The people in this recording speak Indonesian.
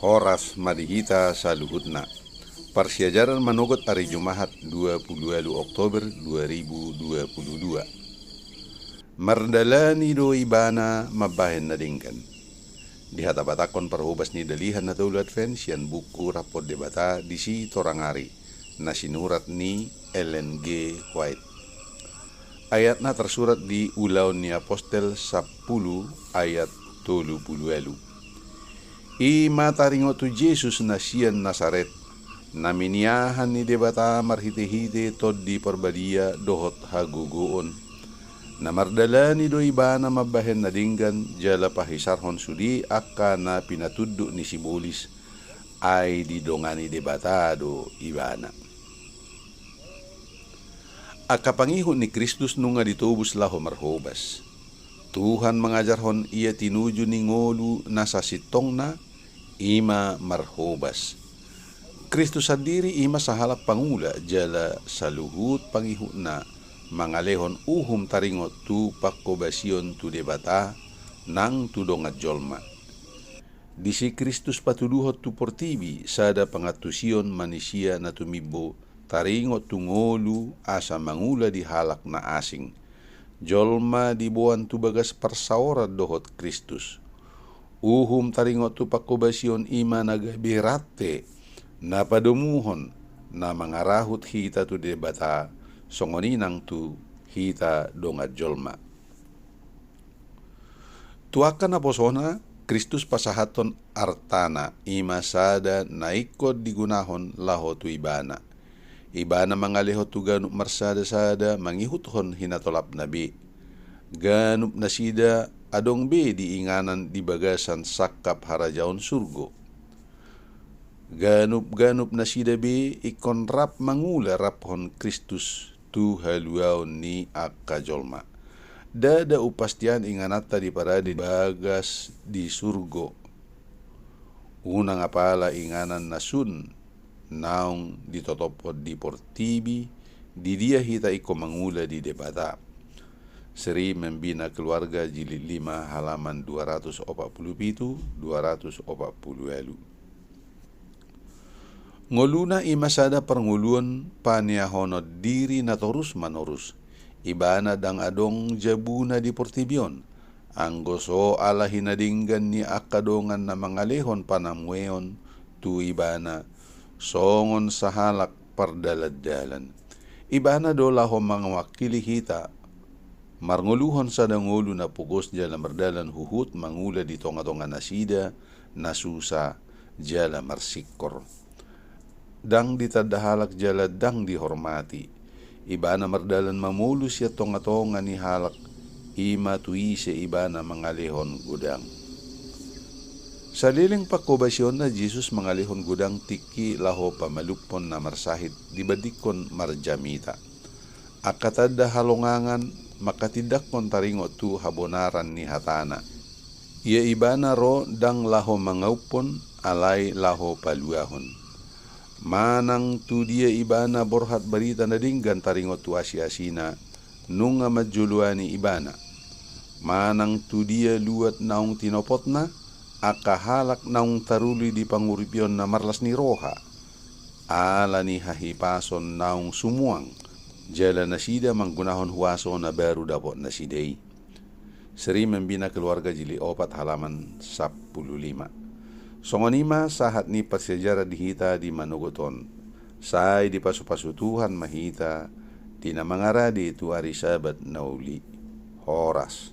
Horas madihita sa luhutna. Persiajaran manugot hari Jumaat 22 Oktober 2022. Mardalani do ibana mabahen na dingkan. Dihatabatakon parhubas ni dalihan na tulad fans yan buku rapor debata di si Torangari na sinurat ni Ellen G. White. Ayat na tersurat di Ulaw ni Apostel 10 ayat 30. I mataringo tu Jesus na siyan Nazaret, naminiahan ni debata marhite-hite tod di perbadia dohot haguguon. Namardala ni do iba na mabahen na dinggan jala pahisarhon sudi akka na pinatuddo ni Sibulis ay didongani debata do ibana. Akapangihon ni Kristus nunga ditubus laho marhobas. Tuhan mengajarhon ia tinuju ni ngolu nasa sitong na ima marhobas. Kristus sendiri ima sahalak pangula jala saluhut pangihut na mangalehon uhum taringot tu pakobasion tu debata nang tudongat jolma. Disi Kristus patuduhot tu portibi sada pangatusion manusia na tumibo taringot tu ngolu asa mangula di halak na asing. Jolma dibuan tu bagas persaorat dohot Kristus. Uhum taringot tu pakobasion ima nagabirate na padomuhon na mangarahut hita tu debata songoninang tu hita dongat jolma. Tuakan na posona Kristus pasahaton artana ima sada naikod digunahon laho tu ibana. Ibana mangalihot tu ganup marsada-sada mangihuthon hinatolap nabi. Ganup nasida adong be diinganan di bagasan sakap harajaon surgo. Ganup nasida be ikon rap mangula raphon Kristus tu haluaon ni akajolma. Dada upastian inganata di parade bagas di surgo. Unang apala inganan nasun naung ditotopod di portibi di dia hita iko mangula di debata. Seri membina keluarga jilid 5 halaman 247 240. Ngoluna imasada pernguluan paniahonod diri na torus manorus. Ibana dang adong jabuna di portibion. Anggoso ala hinadinggan ni akadongan na mangalehon panamweon tu ibana songon sa halak pardalad-dalan. Ibana do laho mga wakili hita, marnguluhon sa dangulu na pugos jala mardalan huhut mangula di tonga-tonga nasida, nasusa, jala marsikor. Dang ditadahalak jala dang dihormati. Ibana mardalan mamulus ya tonga-tonga ni halak, ima tuise ibana mangalehon gudang. Sa liling pakobasyon na Jesus mangalihon gudang tiki laho pamalupon na marsahit dibadikon marjamita. Akatada halongangan makatidakon taringo tu habonaran ni hatana. Ia ibana ro dang laho mangaupon alay laho paluahon. Manang tu dia ibana borhat barita na dinggan taringo tu asi-asina nunga majuluani ibana. Manang tu dia luat naung tinopot na akahalak naung taruli di panguripion na marlas ni roha. Ala ni hahipason naung sumuang. Jala nasida manggunahon huwaso na baru dapot nasidei. Seri membina keluarga jili 4 halaman 15. Songonima sahat ni pasyajarah dihita di manugoton. Say di pasu-pasu Tuhan mahita. Di na mangaradi tu hari sabat nauli. Horas.